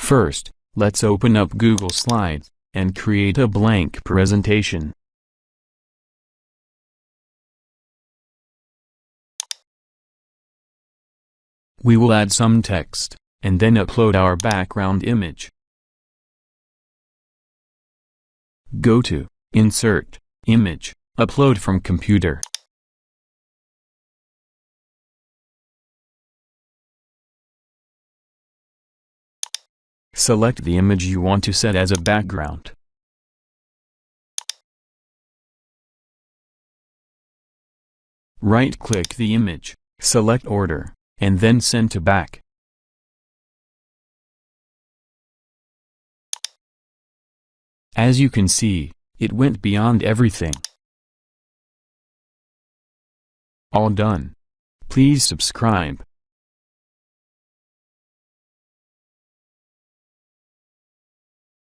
First, let's open up Google Slides, and create a blank presentation. We will add some text, and then upload our background image. Go to Insert, Image, Upload from Computer. Select the image you want to set as a background. Right-click the image, select Order, and then Send to Back. As you can see, it went beyond everything. All done. Please subscribe.